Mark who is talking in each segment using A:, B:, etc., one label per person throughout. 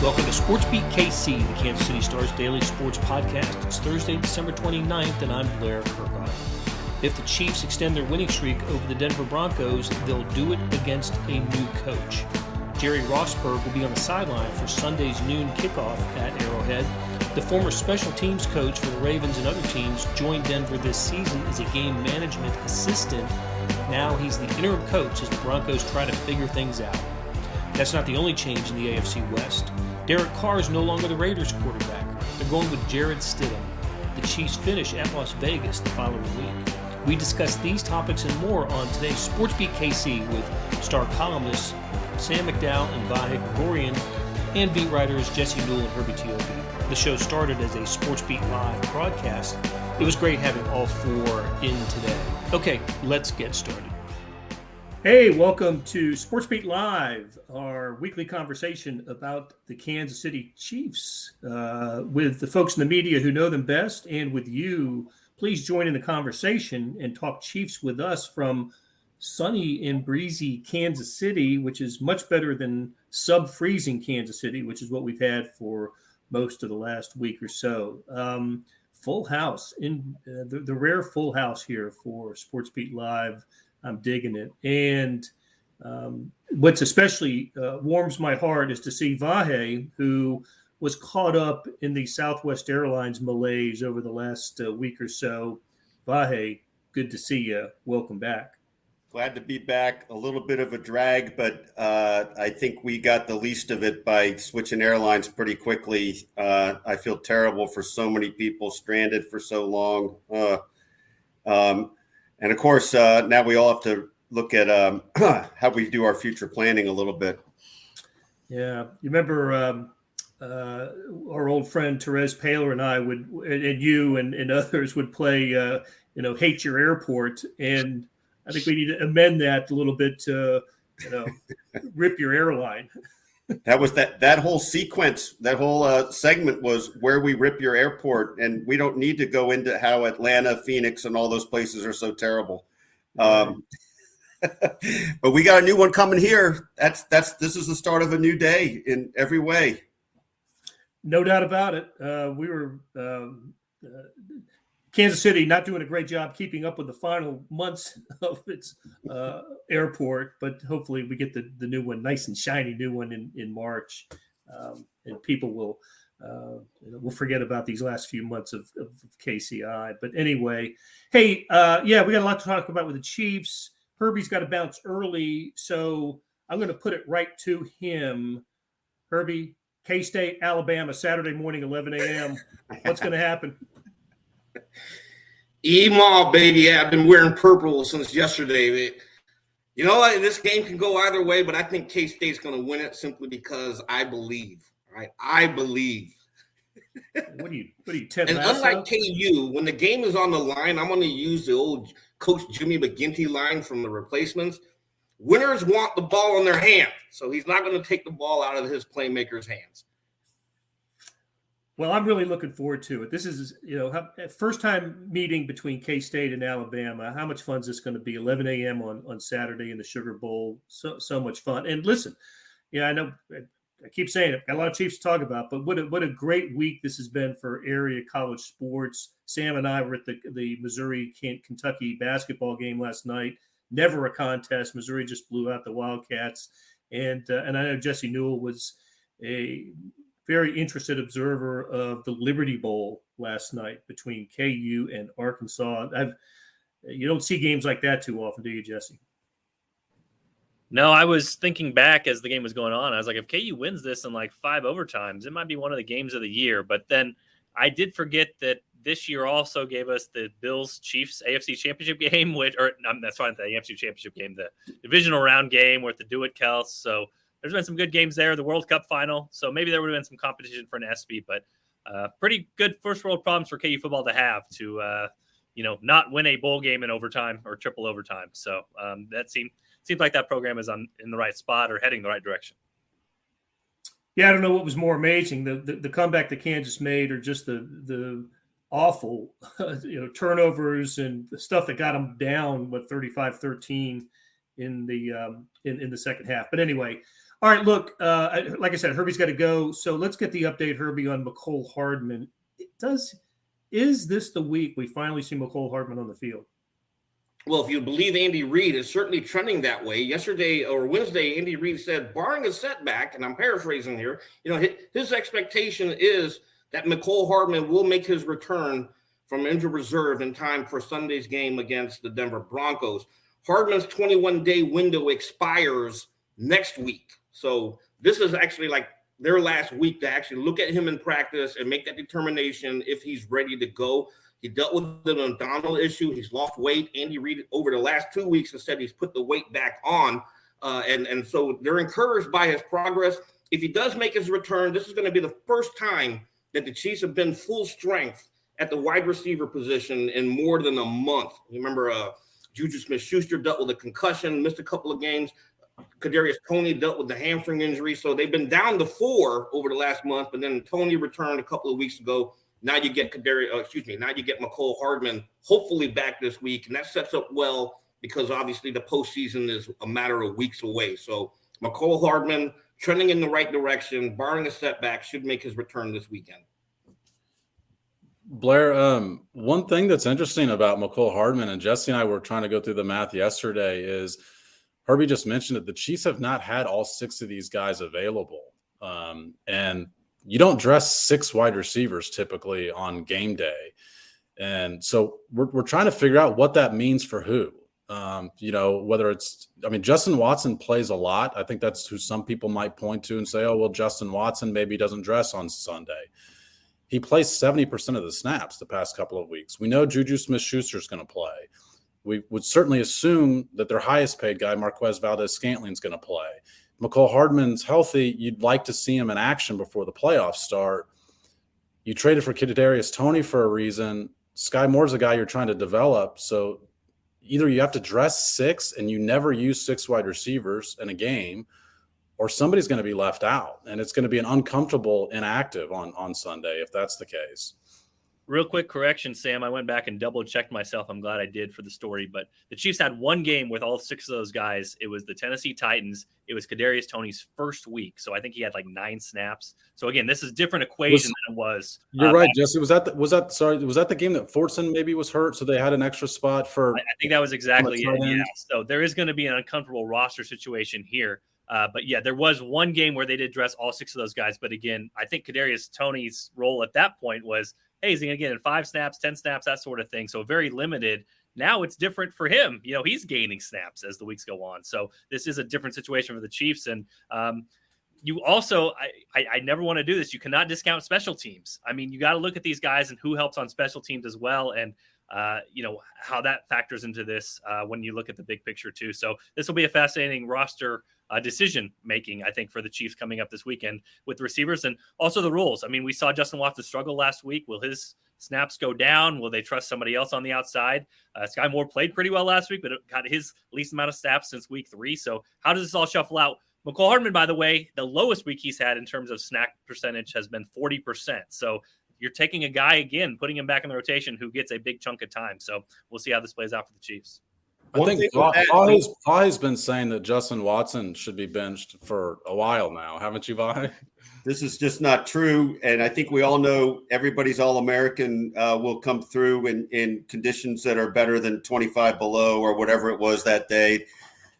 A: Welcome to SportsBeat KC, the Kansas City Star's daily sports podcast. It's Thursday, December 29th, and I'm Blair Kirkhoff. If the Chiefs extend their winning streak over the Denver Broncos, they'll do it against a new coach. Jerry Rosburg will be on the sideline for Sunday's noon kickoff at Arrowhead. The former special teams coach for the Ravens and other teams joined Denver this season as a game management assistant. Now he's the interim coach as the Broncos try to figure things out. That's not the only change in the AFC West. Derek Carr is no longer the Raiders quarterback. They're going with Jarrett Stidham. The Chiefs finish at Las Vegas the following week. We discuss these topics and more on today's SportsBeat KC with star columnists Sam McDowell and Vahe Gregorian and beat writers Jesse Newell and Herbie Teope. The show started as a SportsBeat Live broadcast. It was great having all four in today. Okay, let's get started. Hey, welcome to SportsBeat Live, our weekly conversation about the Kansas City Chiefs with the folks in the media who know them best and with you. Please join in the conversation and talk Chiefs with us from sunny and breezy Kansas City, which is much better than sub-freezing Kansas City, which is what we've had for most of the last week or so. Full house, in the rare full house here for SportsBeat Live. I'm digging it. And what's especially warms my heart is to see Vahe, who was caught up in the Southwest Airlines malaise over the last week or so. Vahe, good to see you. Welcome back.
B: Glad to be back. A little bit of a drag, but I think we got the least of it by switching airlines pretty quickly. I feel terrible for so many people stranded for so long. And of course, now we all have to look at how we do our future planning a little bit. Yeah.
A: You remember our old friend Therese Paler and I would, and you and others would play, Hate Your Airport. And I think we need to amend that a little bit to, Rip Your Airline.
B: That was that whole sequence, that whole segment was where we rip your airport, and we don't need to go into how Atlanta, Phoenix, and all those places are so terrible. But we got a new one coming here. This is the start of a new day in every way.
A: No doubt about it. We were Kansas City not doing a great job keeping up with the final months of its airport, but hopefully we get the new one, nice and shiny new one in March, and people will forget about these last few months of KCI. But anyway, hey, we got a lot to talk about with the Chiefs. Herbie's got to bounce early, so I'm going to put it right to him. Herbie, K-State, Alabama, Saturday morning, 11 a.m. What's going to happen?
C: E-Mall, baby. I've been wearing purple since yesterday. You know what? This game can go either way, but I think K-State's going to win it simply because I believe. Right? I believe.
A: What do you tip?
C: And unlike KU, when the game is on the line, I'm going to use the old Coach Jimmy McGinty line from The Replacements. Winners want the ball in their hand, so he's not going to take the ball out of his playmakers' hands.
A: Well, I'm really looking forward to it. This is, first time meeting between K-State and Alabama. How much fun is this going to be? 11 a.m. on Saturday in the Sugar Bowl. So much fun. And listen, I know I keep saying it. Got a lot of Chiefs to talk about, but what a great week this has been for area college sports. Sam and I were at the Missouri-Kentucky basketball game last night. Never a contest. Missouri just blew out the Wildcats. And I know Jesse Newell was a very interested observer of the Liberty Bowl last night between KU and Arkansas. You don't see games like that too often, do you, Jesse?
D: No, I was thinking back as the game was going on. I was like, if KU wins this in like 5 overtimes, it might be one of the games of the year. But then I did forget that this year also gave us the Bills-Chiefs AFC Championship game, that's fine, the AFC Championship game, the divisional round game with the do-it-Kels. So there's been some good games there, the World Cup final. So maybe there would have been some competition for an ESPY, but pretty good first world problems for KU football to have to, not win a bowl game in overtime or triple overtime. So that seems like that program is in the right spot or heading the right direction.
A: Yeah, I don't know what was more amazing, the comeback that Kansas made or just the awful turnovers and the stuff that got them down 35-13 in the second half. But anyway, All right, look, like I said, Herbie's got to go. So let's get the update, Herbie, on Mecole Hardman. Is this the week we finally see Mecole Hardman on the field?
C: Well, if you believe Andy Reid, it's certainly trending that way. Yesterday or Wednesday, Andy Reid said, barring a setback, and I'm paraphrasing here, his expectation is that Mecole Hardman will make his return from injured reserve in time for Sunday's game against the Denver Broncos. Hardman's 21-day window expires next week. So this is actually like their last week to actually look at him in practice and make that determination if he's ready to go. He dealt with an abdominal issue. He's lost weight. Andy Reid over the last 2 weeks has said he's put the weight back on. And so they're encouraged by his progress. If he does make his return, this is going to be the first time that the Chiefs have been full strength at the wide receiver position in more than a month. You remember Juju Smith-Schuster dealt with a concussion, missed a couple of games. Kadarius Toney dealt with the hamstring injury. So they've been down to 4 over the last month, but then Toney returned a couple of weeks ago. Now you get Mecole Hardman hopefully back this week, and that sets up well because obviously the postseason is a matter of weeks away. So Mecole Hardman trending in the right direction, barring a setback, should make his return this weekend.
E: Blair, one thing that's interesting about Mecole Hardman, and Jesse and I were trying to go through the math yesterday, is Herbie just mentioned it. The Chiefs have not had all 6 of these guys available. And you don't dress 6 wide receivers typically on game day. And so we're trying to figure out what that means for who. Whether it's – Justin Watson plays a lot. I think that's who some people might point to and say, oh, well, Justin Watson maybe doesn't dress on Sunday. He plays 70% of the snaps the past couple of weeks. We know Juju Smith-Schuster is going to play. We would certainly assume that their highest paid guy, Marquez Valdez-Scantling, is going to play. Mecole Hardman's healthy. You'd like to see him in action before the playoffs start. You traded for Kadarius Toney for a reason. Sky Moore's a guy you're trying to develop. So either you have to dress 6 and you never use 6 wide receivers in a game, or somebody's going to be left out. And it's going to be an uncomfortable inactive on Sunday if that's the case.
D: Real quick correction, Sam. I went back and double-checked myself. I'm glad I did for the story. But the Chiefs had one game with all 6 of those guys. It was the Tennessee Titans. It was Kadarius Toney's first week. So I think he had like 9 snaps. So, again, this is a different equation than it was.
E: You're right, Jesse. Was that the game that Fortson maybe was hurt, so they had an extra spot for –
D: I think that was exactly it, yeah. So there is going to be an uncomfortable roster situation here. But, yeah, there was one game where they did dress all 6 of those guys. But, again, I think Kadarius Toney's role at that point was – hey, is he going to get in 5 snaps, 10 snaps, that sort of thing? So very limited. Now it's different for him. He's gaining snaps as the weeks go on. So this is a different situation for the Chiefs. And you also, I never want to do this. You cannot discount special teams. You got to look at these guys and who helps on special teams as well. And, how that factors into this when you look at the big picture too. So this will be a fascinating roster decision making, I think, for the Chiefs coming up this weekend with the receivers and also the rules. We saw Justin Watson struggle last week. Will his snaps go down? Will they trust somebody else on the outside? Sky Moore played pretty well last week, but got his least amount of snaps since week 3. So how does this all shuffle out? Mecole Hardman, by the way, the lowest week he's had in terms of snap percentage has been 40%. So you're taking a guy, again, putting him back in the rotation who gets a big chunk of time. So we'll see how this plays out for the Chiefs.
E: I think Vahe's been saying that Justin Watson should be benched for a while now. Haven't you, Vahe?
B: This is just not true. And I think we all know everybody's All-American will come through in conditions that are better than 25 below or whatever it was that day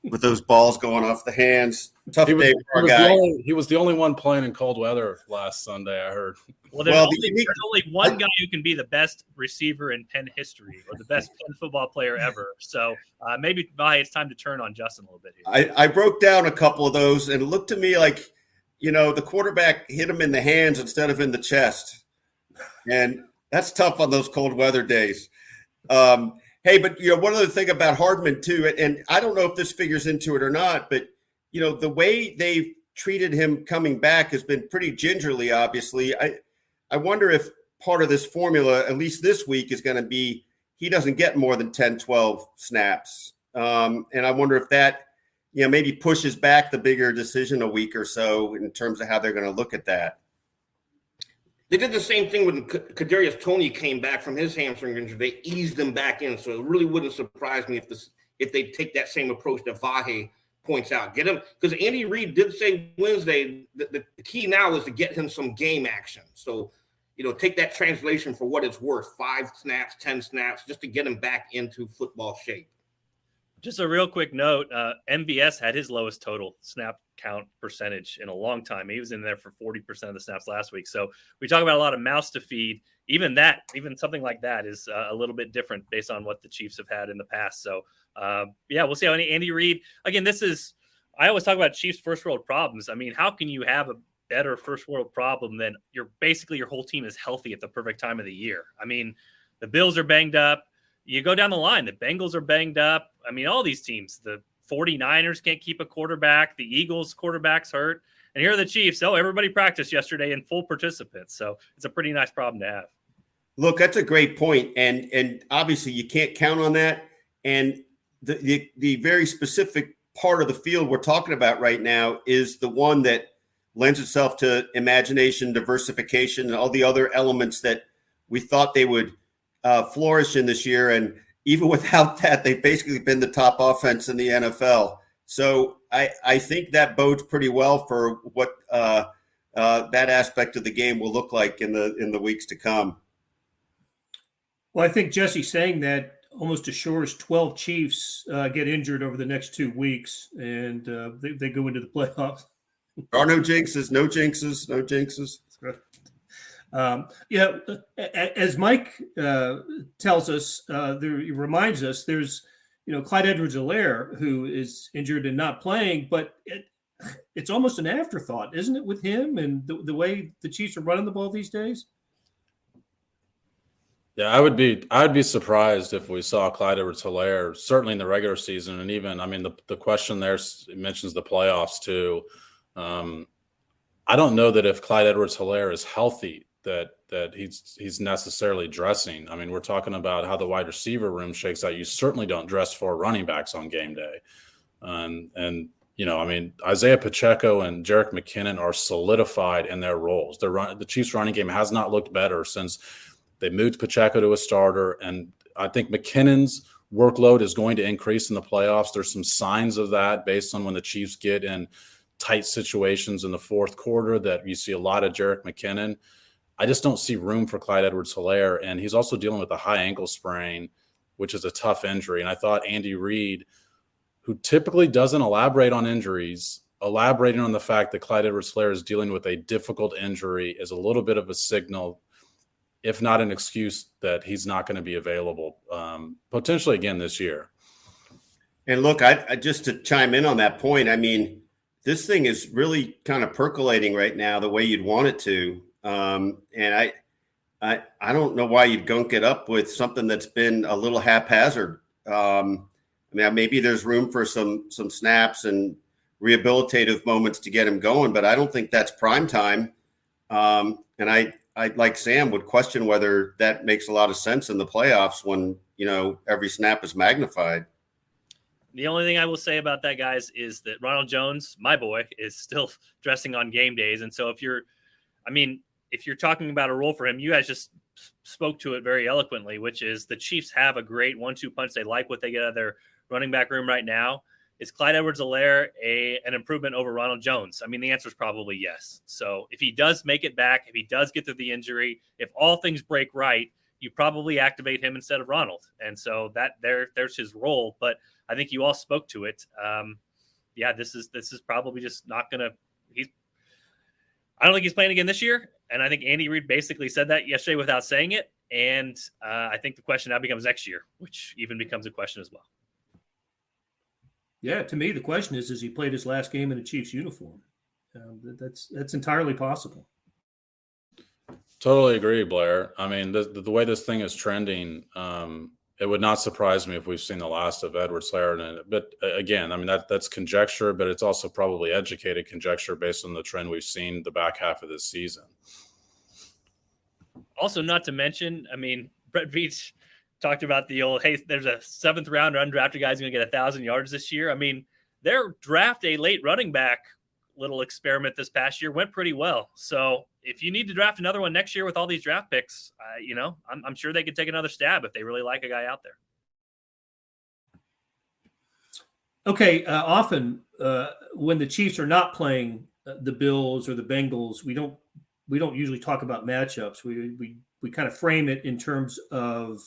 B: with those balls going off the hands. Tough day for our guy.
E: He was the only one playing in cold weather last Sunday, I heard.
D: Well, there's only one guy who can be the best receiver in Penn history or the best Penn football player ever. So maybe, Vahe, it's time to turn on Justin a little bit here.
B: I broke down a couple of those, and it looked to me like, the quarterback hit him in the hands instead of in the chest. And that's tough on those cold weather days. Hey, but, one other thing about Hardman, too, and I don't know if this figures into it or not, but, the way they've treated him coming back has been pretty gingerly, obviously. I wonder if part of this formula, at least this week, is going to be he doesn't get more than 10, 12 snaps. And I wonder if that, maybe pushes back the bigger decision a week or so in terms of how they're going to look at that.
C: They did the same thing when Kadarius Toney came back from his hamstring injury. They eased him back in, so it really wouldn't surprise me if they take that same approach that Vahe points out. Get him, because Andy Reid did say Wednesday that the key now is to get him some game action. So, take that translation for what it's worth, 5 snaps, 10 snaps, just to get him back into football shape.
D: Just a real quick note, MVS had his lowest total snap count percentage in a long time. He was in there for 40% of the snaps last week. So we talk about a lot of mouths to feed. Even something like that is a little bit different based on what the Chiefs have had in the past. So, we'll see how Andy Reid. Again, I always talk about Chiefs first world problems. I mean, how can you have a better first world problem than your whole team is healthy at the perfect time of the year? I mean, the Bills are banged up. You go down the line, the Bengals are banged up. I mean, all these teams, the 49ers can't keep a quarterback. The Eagles quarterback's hurt. And here are the Chiefs. Everybody practiced yesterday in full participants. So it's a pretty nice problem to have.
B: Look, that's a great point. And obviously you can't count on that. And the very specific part of the field we're talking about right now is the one that lends itself to imagination, diversification, and all the other elements that we thought they would flourish in this year. And even without that, they've basically been the top offense in the NFL. So I think that bodes pretty well for what that aspect of the game will look like in the weeks to come.
A: Well, I think Jesse saying that almost assures 12 Chiefs get injured over the next 2 weeks, and they go into the playoffs.
B: There are no jinxes, no jinxes, no jinxes.
A: That's right. As Mike tells us, he reminds us, there's Clyde Edwards-Helaire, who is injured and not playing, but it's almost an afterthought, isn't it, with him and the way the Chiefs are running the ball these days?
E: Yeah, I'd be surprised if we saw Clyde Edwards-Helaire, certainly in the regular season, and even, I mean, the question there mentions the playoffs too. I don't know that if Clyde Edwards-Helaire is healthy, that he's necessarily dressing. I mean, we're talking about how the wide receiver room shakes out. You certainly don't dress for running backs on game day. And I mean, Isaiah Pacheco and Jerick McKinnon are solidified in their roles. The Chiefs running game has not looked better since they moved Pacheco to a starter. And I think McKinnon's workload is going to increase in the playoffs. There's some signs of that based on when the Chiefs get in tight situations in the fourth quarter that you see a lot of Jerick McKinnon. I just don't see room for Clyde Edwards-Helaire. And he's also dealing with a high ankle sprain, which is a tough injury. And I thought Andy Reid, who typically doesn't elaborate on injuries, elaborating on the fact that Clyde Edwards-Helaire is dealing with a difficult injury is a little bit of a signal, if not an excuse, that he's not going to be available potentially again this year.
B: And look, I just to chime in on that point, I mean, this thing is really kind of percolating right now the way you'd want it to. And I don't know why you'd gunk it up with something that's been a little haphazard. I mean, maybe there's room for some snaps and rehabilitative moments to get him going, but I don't think that's prime time. And I like Sam would question whether that makes a lot of sense in the playoffs when, every snap is magnified.
D: The only thing I will say about that, guys, is that Ronald Jones, my boy, is still dressing on game days. And so if you're talking about a role for him, you guys just spoke to it very eloquently, which is the Chiefs have a great 1-2 punch. They like what they get out of their running back room right now. Is Clyde Edwards-Helaire an improvement over Ronald Jones? I mean, the answer is probably yes. So if he does make it back, if he does get through the injury, if all things break right, you probably activate him instead of Ronald. And so there's his role. But I think you all spoke to it. This is probably just not going to – I don't think he's playing again this year. And I think Andy Reid basically said that yesterday without saying it. And I think the question now becomes next year, which even becomes a question as well.
A: Yeah, to me, the question is he played his last game in a Chiefs uniform? That's entirely possible.
E: Totally agree, Blair. I mean, the way this thing is trending, it would not surprise me if we've seen the last of Edwards-Helaire. But again, I mean, that's conjecture, but it's also probably educated conjecture based on the trend we've seen the back half of this season.
D: Also, not to mention, I mean, Brett Veach talked about the old, hey, there's a 7th round undrafted guy's going to get 1,000 yards this year. I mean, their draft a late running back little experiment this past year went pretty well. So if you need to draft another one next year with all these draft picks, I'm sure they could take another stab if they really like a guy out there.
A: Okay, often when the Chiefs are not playing the Bills or the Bengals, we don't usually talk about matchups. We kind of frame it in terms of,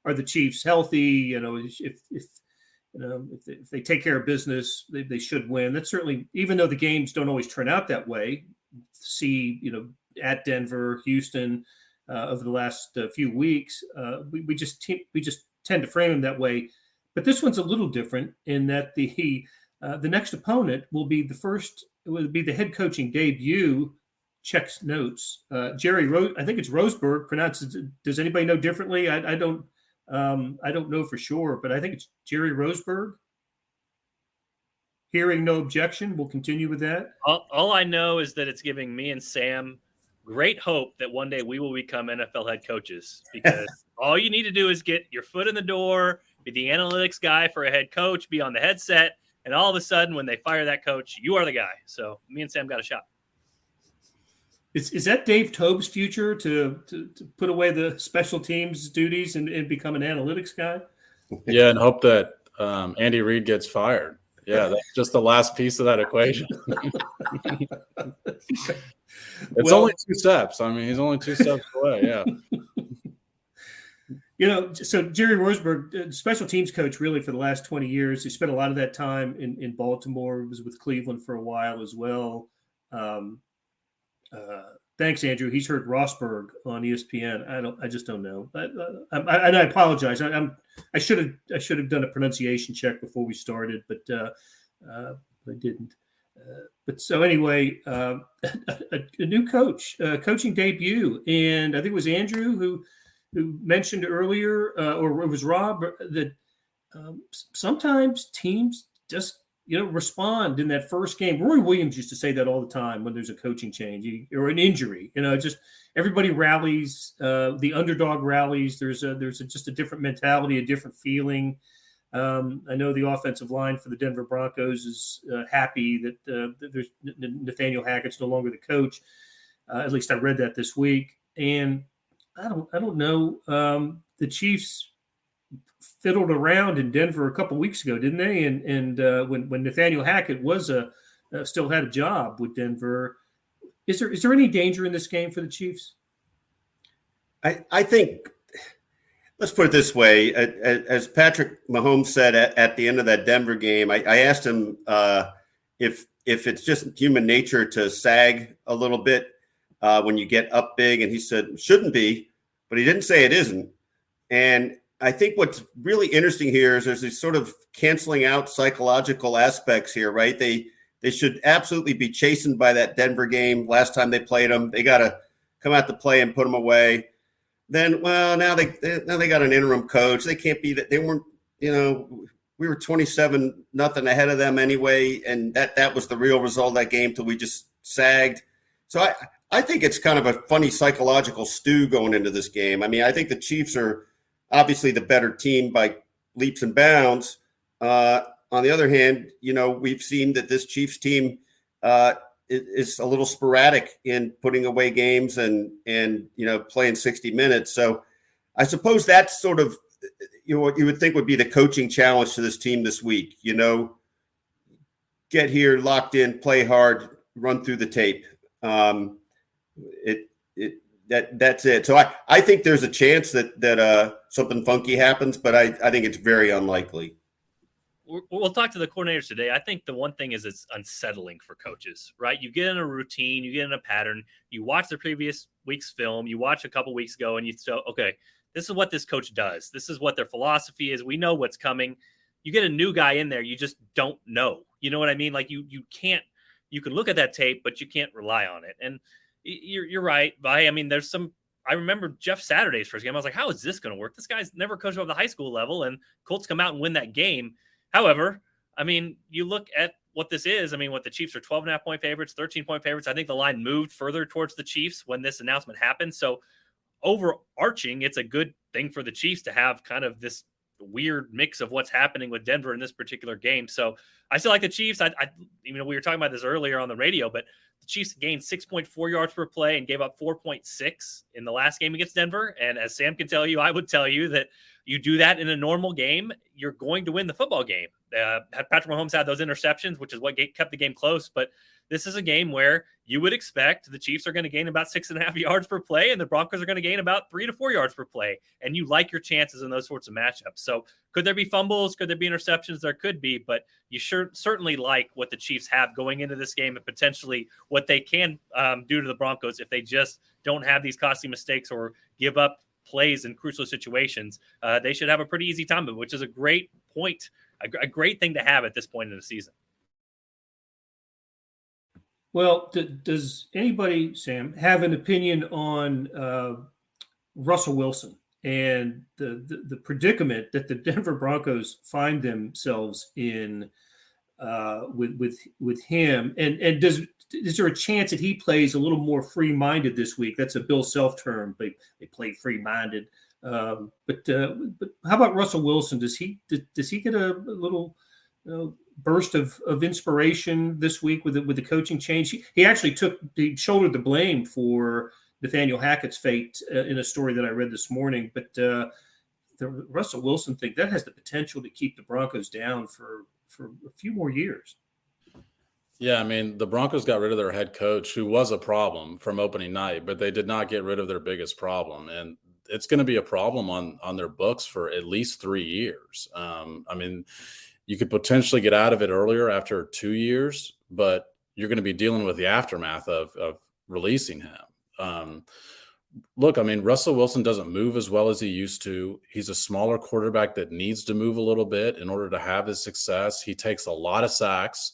A: are the Chiefs healthy? If they take care of business, they should win. That's certainly, even though the games don't always turn out that way. See, at Denver, Houston, over the last few weeks, we just tend to frame them that way. But this one's a little different in that the next opponent will be the head coaching debut. Checks notes. Jerry I think it's Rosburg. Pronounced. Does anybody know differently? I don't know for sure, but I think it's Jerry Rosburg. Hearing no objection, we'll continue with that.
D: All I know is that it's giving me and Sam great hope that one day we will become NFL head coaches, because all you need to do is get your foot in the door, be the analytics guy for a head coach, be on the headset, and all of a sudden when they fire that coach, you are the guy. So me and Sam got a shot.
A: Is that Dave Tobe's future to put away the special teams duties and become an analytics guy?
E: Yeah, and hope that Andy Reid gets fired. Yeah, that's just the last piece of that equation. It's only 2 steps. I mean, he's only 2 steps away. Yeah.
A: So Jerry Rosburg, special teams coach really for the last 20 years. He spent a lot of that time in Baltimore. He was with Cleveland for a while as well. Thanks, Andrew. He's heard Rosburg on ESPN. I just don't know. I apologize. I should have done a pronunciation check before we started, but I didn't. But so anyway, a new coach, coaching debut, and I think it was Andrew who mentioned earlier, or it was Rob, that sometimes teams just respond in that first game. Roy Williams used to say that all the time when there's a coaching change or an injury. Just everybody rallies. The underdog rallies. There's just a different mentality, a different feeling. I know the offensive line for the Denver Broncos is happy that there's Nathaniel Hackett's no longer the coach. At least I read that this week, and I don't know. The Chiefs fiddled around in Denver a couple weeks ago, didn't they? And when Nathaniel Hackett was still had a job with Denver, is there any danger in this game for the Chiefs?
B: I think, let's put it this way. As Patrick Mahomes said at the end of that Denver game, I asked him if it's just human nature to sag a little bit when you get up big, and he said shouldn't be, but he didn't say it isn't. And I think what's really interesting here is there's these sort of canceling out psychological aspects here, right? They should absolutely be chastened by that Denver game. Last time they played them, they got to come out to play and put them away. Then, well, now they got an interim coach. They can't be that. They weren't, we were 27-0 ahead of them anyway, and that was the real result of that game till we just sagged. So I think it's kind of a funny psychological stew going into this game. I mean, I think the Chiefs are obviously the better team by leaps and bounds. On the other hand, we've seen that this Chiefs team is a little sporadic in putting away games and playing 60 minutes. So I suppose that's sort of what you would think would be the coaching challenge to this team this week. Get here, locked in, play hard, run through the tape. That's it. So I think there's a chance that something funky happens, but I think it's very unlikely.
D: We'll talk to the coordinators today. I think the one thing is it's unsettling for coaches, right? You get in a routine, you get in a pattern, you watch the previous week's film, you watch a couple weeks ago, and you say, okay, this is what this coach does. This is what their philosophy is. We know what's coming. You get a new guy in there, you just don't know. You know what I mean? Like you can look at that tape, but you can't rely on it. And you're right, Vahe. I mean, I remember Jeff Saturday's first game. I was like, how is this going to work? This guy's never coached above the high school level, and Colts come out and win that game. However, I mean, you look at what this is. I mean, what the Chiefs are 12.5-point favorites, 13-point favorites. I think the line moved further towards the Chiefs when this announcement happened. So overarching, it's a good thing for the Chiefs to have kind of this weird mix of what's happening with Denver in this particular game. So I still like the Chiefs. We were talking about this earlier on the radio, but the Chiefs gained 6.4 yards per play and gave up 4.6 in the last game against Denver. And as Sam can tell you, I would tell you that you do that in a normal game, you're going to win the football game. Patrick Mahomes had those interceptions, which is what kept the game close. But this is a game where you would expect the Chiefs are going to gain about 6.5 yards per play, and the Broncos are going to gain about 3 to 4 yards per play. And you like your chances in those sorts of matchups. So could there be fumbles? Could there be interceptions? There could be, but you certainly like what the Chiefs have going into this game and potentially what they can do to the Broncos if they just don't have these costly mistakes or give up plays in crucial situations. They should have a pretty easy time of it, which is a great point, a great thing to have at this point in the season.
A: Well, does anybody, Sam, have an opinion on Russell Wilson and the predicament that the Denver Broncos find themselves in with him? And is there a chance that he plays a little more free-minded this week? That's a Bill Self term. They play free-minded. But how about Russell Wilson? Does he get a little burst of inspiration this week with the coaching change? He actually shouldered the blame for Nathaniel Hackett's fate in a story that I read this morning. But the Russell Wilson thing, that has the potential to keep the Broncos down for a few more years.
E: Yeah, I mean, the Broncos got rid of their head coach, who was a problem from opening night, but they did not get rid of their biggest problem. And it's going to be a problem on their books for at least 3 years. I mean, you could potentially get out of it earlier after 2 years, but you're going to be dealing with the aftermath of releasing him. Look, I mean, Russell Wilson doesn't move as well as he used to. He's a smaller quarterback that needs to move a little bit in order to have his success. He takes a lot of sacks,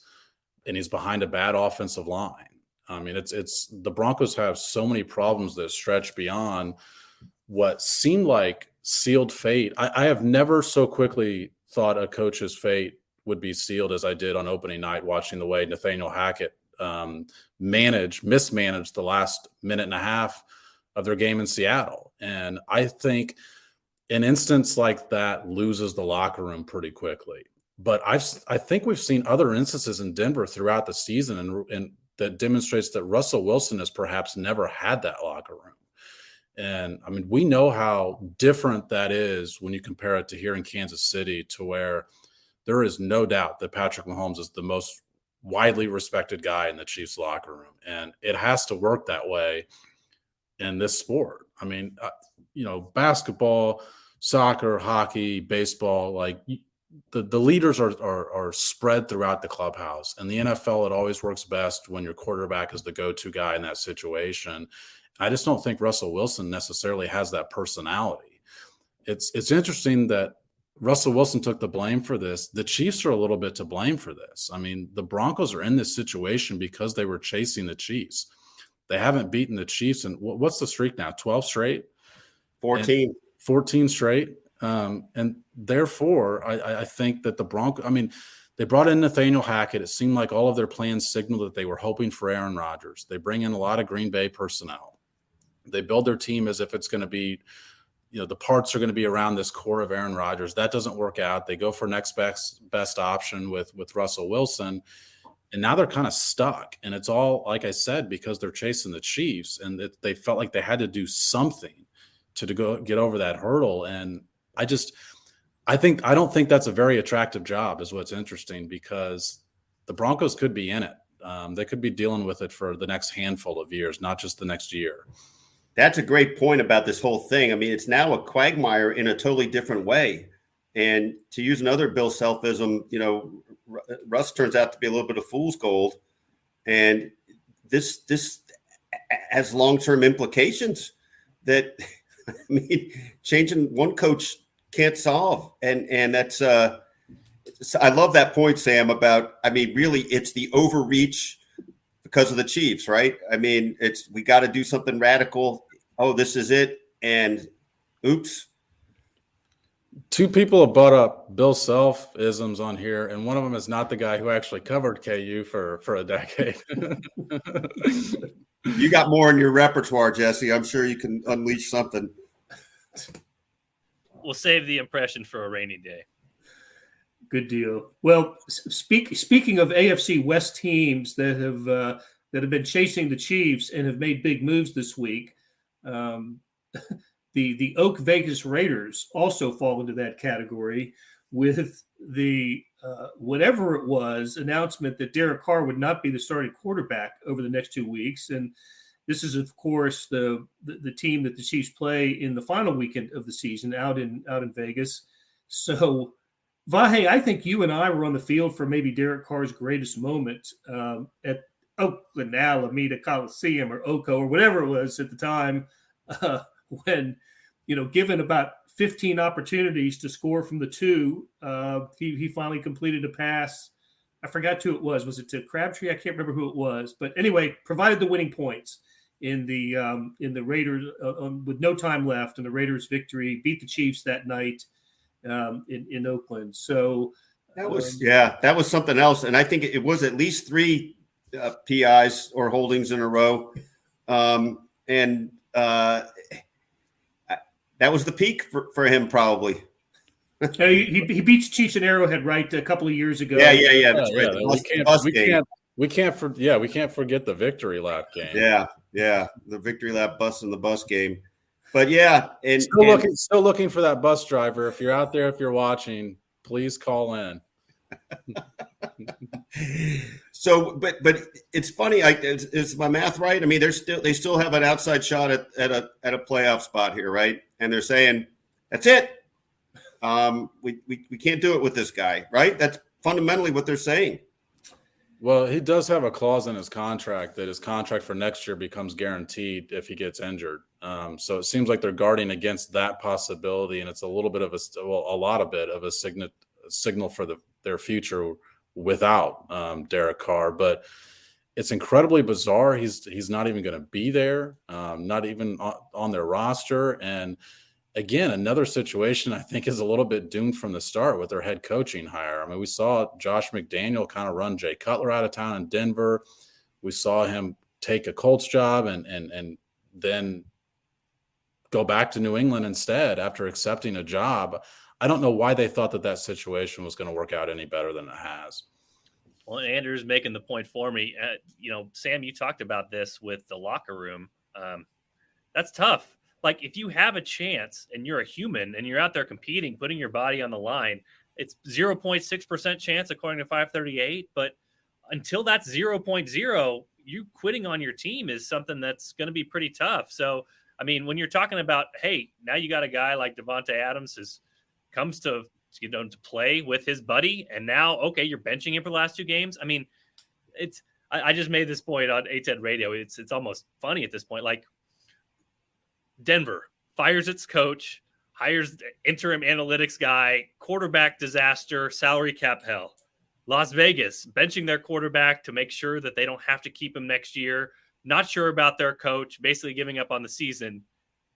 E: and he's behind a bad offensive line. I mean, it's the Broncos have so many problems that stretch beyond what seemed like sealed fate. I have never so quickly thought a coach's fate would be sealed as I did on opening night, watching the way Nathaniel Hackett mismanaged the last minute and a half of their game in Seattle. And I think an instance like that loses the locker room pretty quickly. But I think we've seen other instances in Denver throughout the season and that demonstrates that Russell Wilson has perhaps never had that locker room. And I mean, we know how different that is when you compare it to here in Kansas City, to where there is no doubt that Patrick Mahomes is the most widely respected guy in the Chiefs locker room. And it has to work that way in this sport. I mean, basketball, soccer, hockey, baseball, like the leaders are spread throughout the clubhouse. And the NFL, it always works best when your quarterback is the go-to guy in that situation. I just don't think Russell Wilson necessarily has that personality. It's interesting that Russell Wilson took the blame for this. The Chiefs are a little bit to blame for this. I mean, the Broncos are in this situation because they were chasing the Chiefs. They haven't beaten the Chiefs. And what's the streak now? 12 straight?
B: 14.
E: 14 straight. And therefore, I think that the Broncos, I mean, they brought in Nathaniel Hackett. It seemed like all of their plans signaled that they were hoping for Aaron Rodgers. They bring in a lot of Green Bay personnel. They build their team as if it's going to be, the parts are going to be around this core of Aaron Rodgers. That doesn't work out. They go for next best option with Russell Wilson. And now they're kind of stuck. And it's all, like I said, because they're chasing the Chiefs, and they felt like they had to do something to go get over that hurdle. And I don't think that's a very attractive job, is what's interesting, because the Broncos could be in it. They could be dealing with it for the next handful of years, not just the next year.
B: That's a great point about this whole thing. I mean, it's now a quagmire in a totally different way. And to use another Bill Selfism, Russ turns out to be a little bit of fool's gold. And this has long-term implications that, I mean, changing one coach can't solve. And that's I love that point, Sam, about, I mean, really it's the overreach because of the Chiefs, right? I mean, we got to do something radical. Oh, this is it. And oops.
E: Two people have brought up Bill Self-isms on here, and one of them is not the guy who actually covered KU for a decade.
B: You got more in your repertoire, Jesse. I'm sure you can unleash something.
D: we'll save the impression for a rainy day.
A: Good deal. Well, speaking of AFC West teams that have been chasing the Chiefs and have made big moves this week, the Oak Vegas Raiders also fall into that category with the whatever it was announcement that Derek Carr would not be the starting quarterback over the next 2 weeks. And this is, of course, the team that the Chiefs play in the final weekend of the season out in Vegas. So, Vahe, I think you and I were on the field for maybe Derek Carr's greatest moment at Oakland Alameda Coliseum or OCO or whatever it was at the time when, given about 15 opportunities to score from the two, he finally completed a pass. I forgot who it was. Was it to Crabtree? I can't remember who it was. But anyway, provided the winning points in the Raiders with no time left, and the Raiders' victory beat the Chiefs that night in Oakland. So
B: that was something else. And I think it was at least 3 PIs or holdings in a row. That was the peak for him, probably.
A: He beats Chiefs in Arrowhead, right? A couple of years ago.
B: Yeah. That's right.
E: We can't forget the victory lap game.
B: Yeah. The victory lap bus and the bus game. But yeah, and
E: still looking for that bus driver. If you're out there, if you're watching, please call in.
B: So, but it's funny. Is my math right? I mean, they still have an outside shot at a playoff spot here, right? And they're saying that's it. We can't do it with this guy, right? That's fundamentally what they're saying.
E: Well, he does have a clause in his contract that his contract for next year becomes guaranteed if he gets injured. So it seems like they're guarding against that possibility, and it's a lot of a signal for their future without Derek Carr. But it's incredibly bizarre. He's not even going to be there, not even on their roster. And again, another situation I think is a little bit doomed from the start with their head coaching hire. I mean, we saw Josh McDaniel kind of run Jay Cutler out of town in Denver. We saw him take a Colts job and then go back to New England instead after accepting a job. I don't know why they thought that situation was going to work out any better than it has.
D: Well, Andrew's making the point for me. Sam, you talked about this with the locker room. That's tough. Like, if you have a chance and you're a human and you're out there competing, putting your body on the line, it's 0.6% chance according to 538. But until that's 0.0, you quitting on your team is something that's going to be pretty tough. So, I mean, when you're talking about, hey, now you got a guy like Devontae Adams who comes to play with his buddy, and now, okay, you're benching him for the last 2 games. I mean, I just made this point on A10 Radio. It's almost funny at this point. Like, Denver fires its coach, hires the interim analytics guy, quarterback disaster, salary cap hell. Las Vegas benching their quarterback to make sure that they don't have to keep him next year. Not sure about their coach, basically giving up on the season.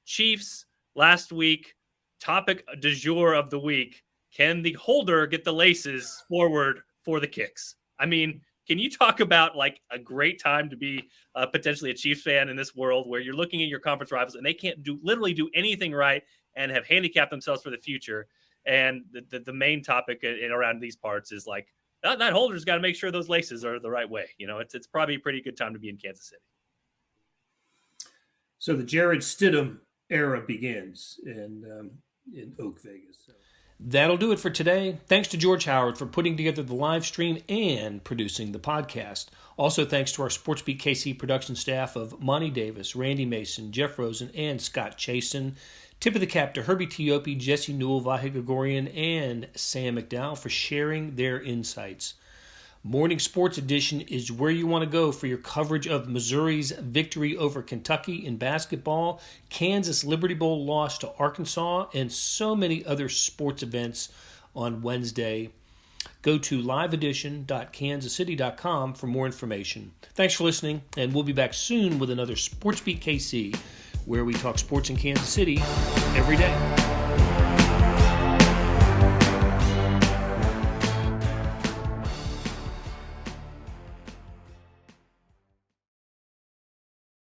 D: Chiefs last week, topic du jour of the week. Can the holder get the laces forward for the kicks? I mean, can you talk about like a great time to be potentially a Chiefs fan in this world where you're looking at your conference rivals and they can't literally do anything right and have handicapped themselves for the future? And the main topic around these parts is like that holder's got to make sure those laces are the right way. It's probably a pretty good time to be in Kansas City.
A: So the Jared Stidham era begins in Oak Vegas. So.
F: That'll do it for today. Thanks to George Howard for putting together the live stream and producing the podcast. Also, thanks to our SportsBeat KC production staff of Monty Davis, Randy Mason, Jeff Rosen, and Scott Chasen. Tip of the cap to Herbie Teope, Jesse Newell, Vahe Gregorian, and Sam McDowell for sharing their insights. Morning Sports Edition is where you want to go for your coverage of Missouri's victory over Kentucky in basketball, Kansas Liberty Bowl loss to Arkansas, and so many other sports events on Wednesday. Go to liveedition.kansascity.com for more information. Thanks for listening, and we'll be back soon with another SportsBeat KC, where we talk sports in Kansas City every day.